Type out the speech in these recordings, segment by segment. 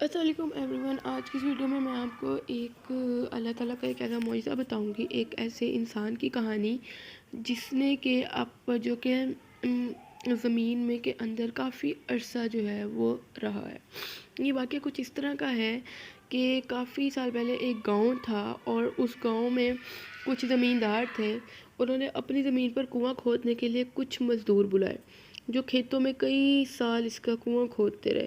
السلام علیکم every one. آج کی اس ویڈیو میں آپ کو ایک اللہ تعالیٰ کا ایک ایسا معجزہ بتاؤں گی، ایک ایسے انسان کی کہانی جس نے کہ آپ جو کہ زمین میں کے اندر کافی عرصہ جو ہے وہ رہا ہے۔ یہ واقعہ کچھ اس طرح کا ہے کہ کافی سال پہلے ایک گاؤں تھا اور اس گاؤں میں کچھ زمیندار تھے۔ انہوں نے اپنی زمین پر کنواں کھودنے کے لیے کچھ مزدور بلائے جو کھیتوں میں کئی سال اس کا کنواں کھودتے رہے۔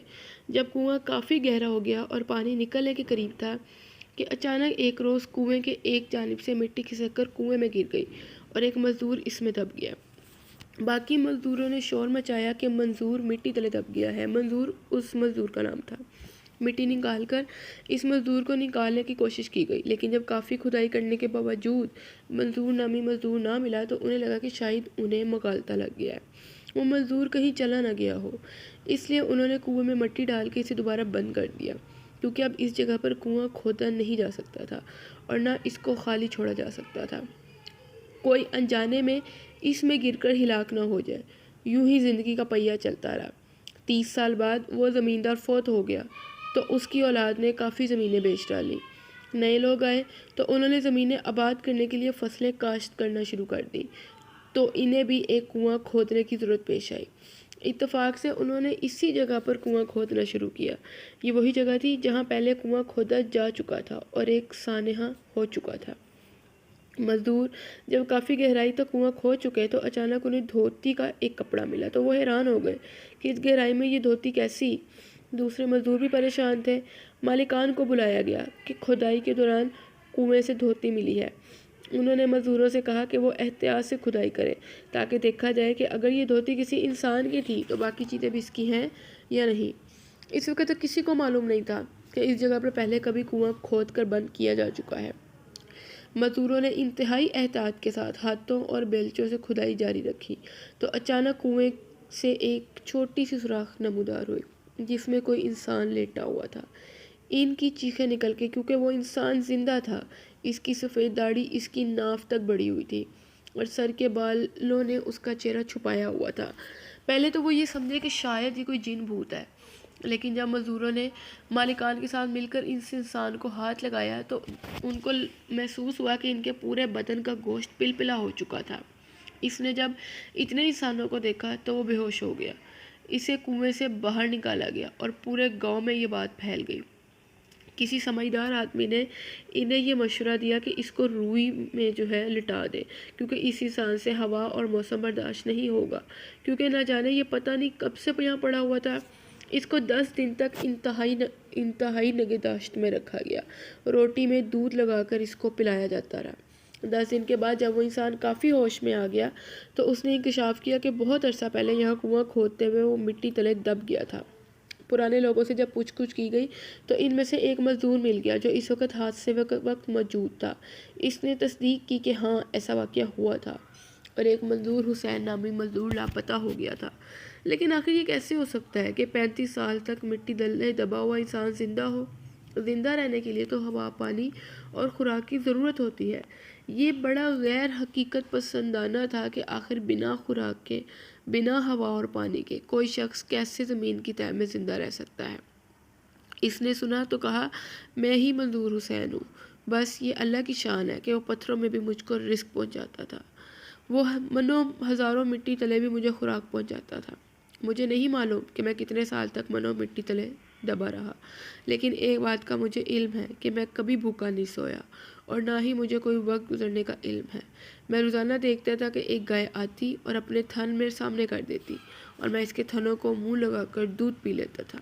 جب کنواں کافی گہرا ہو گیا اور پانی نکلنے کے قریب تھا کہ اچانک ایک روز کنویں کے ایک جانب سے مٹی کھسک کر کنویں میں گر گئی اور ایک مزدور اس میں دب گیا۔ باقی مزدوروں نے شور مچایا کہ منظور مٹی تلے دب گیا ہے۔ منظور اس مزدور کا نام تھا۔ مٹی نکال کر اس مزدور کو نکالنے کی کوشش کی گئی، لیکن جب کافی کھدائی کرنے کے باوجود منظور نامی مزدور نہ ملا تو انہیں لگا کہ شاید انہیں مغالطہ لگ گیا ہے، وہ مزدور کہیں چلا نہ گیا ہو۔ اس لیے انہوں نے کنویں میں مٹی ڈال کے اسے دوبارہ بند کر دیا، کیونکہ اب اس جگہ پر کنواں کھودا نہیں جا سکتا تھا اور نہ اس کو خالی چھوڑا جا سکتا تھا۔ کوئی انجانے میں اس میں گر کر ہلاک نہ ہو جائے۔ یوں ہی زندگی کا پہیہ چلتا رہا۔ 30 سال بعد وہ زمیندار فوت ہو گیا تو اس کی اولاد نے کافی زمینیں بیچ ڈالیں۔ نئے لوگ آئے تو انہوں نے زمینیں آباد کرنے کے لیے فصلیں کاشت کرنا شروع کر دی، تو انہیں بھی ایک کنواں کھودنے کی ضرورت پیش آئی۔ اتفاق سے انہوں نے اسی جگہ پر کنواں کھودنا شروع کیا۔ یہ وہی جگہ تھی جہاں پہلے کنواں کھودا جا چکا تھا اور ایک سانحہ ہو چکا تھا۔ مزدور جب کافی گہرائی تک کنواں کھود چکے تو اچانک انہیں دھوتی کا ایک کپڑا ملا، تو وہ حیران ہو گئے کہ اس گہرائی میں یہ دھوتی کیسی؟ دوسرے مزدور بھی پریشان تھے۔ مالکان کو بلایا گیا کہ کھدائی کے دوران کنویں سے دھوتی ملی ہے۔ انہوں نے مزدوروں سے کہا کہ وہ احتیاط سے کھدائی کریں تاکہ دیکھا جائے کہ اگر یہ دھوتی کسی انسان کی تھی تو باقی چیزیں بھی اس کی ہیں یا نہیں۔ اس وقت تک کسی کو معلوم نہیں تھا کہ اس جگہ پر پہلے کبھی کنواں کھود کر بند کیا جا چکا ہے۔ مزدوروں نے انتہائی احتیاط کے ساتھ ہاتھوں اور بیلچوں سے کھدائی جاری رکھی تو اچانک کنویں سے ایک چھوٹی سی سوراخ نمودار ہوئی جس میں کوئی انسان لیٹا ہوا تھا۔ ان کی چیخیں نکل کے کیونکہ وہ انسان زندہ تھا۔ اس کی سفید داڑھی اس کی ناف تک بڑھی ہوئی تھی اور سر کے بالوں نے اس کا چہرہ چھپایا ہوا تھا۔ پہلے تو وہ یہ سمجھے کہ شاید یہ کوئی جن بھوت ہے، لیکن جب مزدوروں نے مالکان کے ساتھ مل کر اس انسان کو ہاتھ لگایا تو ان کو محسوس ہوا کہ ان کے پورے بدن کا گوشت پلپلا ہو چکا تھا۔ اس نے جب اتنے انسانوں کو دیکھا تو وہ بے ہوش ہو گیا۔ اسے کنویں سے باہر نکالا گیا اور پورے گاؤں میں یہ بات پھیل گئی۔ کسی سمجھدار آدمی نے انہیں یہ مشورہ دیا کہ اس کو روئی میں جو ہے لٹا دے، کیونکہ اس انسان سے ہوا اور موسم برداشت نہیں ہوگا، کیونکہ نہ جانے یہ پتہ نہیں کب سے یہاں پڑا ہوا تھا۔ اس کو 10 دن تک انتہائی نگہداشت میں رکھا گیا۔ روٹی میں دودھ لگا کر اس کو پلایا جاتا رہا۔ 10 دن کے بعد جب وہ انسان کافی ہوش میں آ گیا تو اس نے انکشاف کیا کہ بہت عرصہ پہلے یہاں کنواں کھودتے ہوئے وہ مٹی تلے دب گیا تھا۔ پرانے لوگوں سے جب پوچھ گچھ کی گئی تو ان میں سے ایک مزدور مل گیا جو اس وقت حادثے وقت موجود تھا۔ اس نے تصدیق کی کہ ہاں ایسا واقعہ ہوا تھا اور ایک مزدور حسین نامی مزدور لاپتہ ہو گیا تھا۔ لیکن آخر یہ کیسے ہو سکتا ہے کہ 35 سال تک مٹی تلے دبا ہوا انسان زندہ ہو؟ زندہ رہنے کے لیے تو ہوا، پانی اور خوراک کی ضرورت ہوتی ہے۔ یہ بڑا غیر حقیقت پسندانہ تھا کہ آخر بنا خوراک کے، بنا ہوا اور پانی کے کوئی شخص کیسے زمین کی تہہ میں زندہ رہ سکتا ہے۔ اس نے سنا تو کہا میں ہی منظور حسین ہوں، بس یہ اللہ کی شان ہے کہ وہ پتھروں میں بھی مجھ کو رزق پہنچاتا تھا، وہ منوں ہزاروں مٹی تلے بھی مجھے خوراک پہنچاتا تھا۔ مجھے نہیں معلوم کہ میں کتنے سال تک منوں مٹی تلے دبا رہا، لیکن ایک بات کا مجھے علم ہے کہ میں کبھی بھوکا نہیں سویا اور نہ ہی مجھے کوئی وقت گزرنے کا علم ہے۔ میں روزانہ دیکھتا تھا کہ ایک گائے آتی اور اپنے تھن میرے سامنے کر دیتی اور میں اس کے تھنوں کو منہ لگا کر دودھ پی لیتا تھا۔